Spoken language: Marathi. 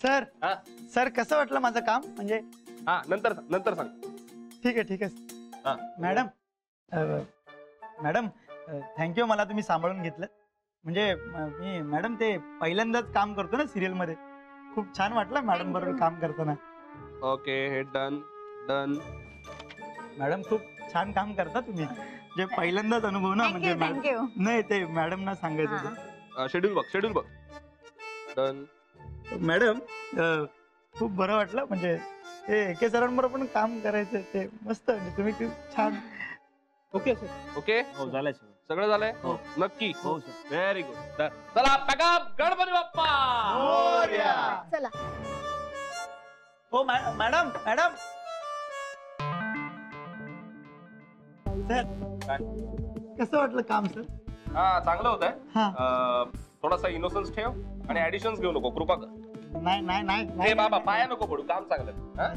सर हा सर कसं वाटलं माझं काम म्हणजे? हा नंतर सांग. ठीक आहे हा मॅडम मॅडम थँक्यू मला तुम्ही सांभाळून घेतलं. म्हणजे मी मॅडम ते पहिल्यांदाच काम करतो ना सिरियल मध्ये. खूप छान वाटलं मॅडम बरोबर काम करताना. ओके हे डन. मॅडम खूप छान काम करता तुम्ही. जे पहिल्यांदाच अनुभव ना म्हणजे थँक्यू. नाही ते मॅडमना सांगायचं होतं. शेड्यूल बघ डन. मॅडम खूप बरं वाटलं म्हणजे ते एके सरांबरोबर पण काम करायचं ते मस्त म्हणजे तुम्ही खूप छान. Okay sir. ओके हो झालंय सर. सगळं झालंय हो. नक्की. हो सर. Very good. चला पॅकअप गणपती बाप्पा. मोरया. चला. हो मॅडम सर कसं वाटलं काम सर? हा चांगलं होतंय. हा थोडासा इनोसन्स ठेव आणि ऍडिशन्स घेऊ नको कृपा कर. नाही हे बाबा पाया नको पडू काम चांगलं. हा?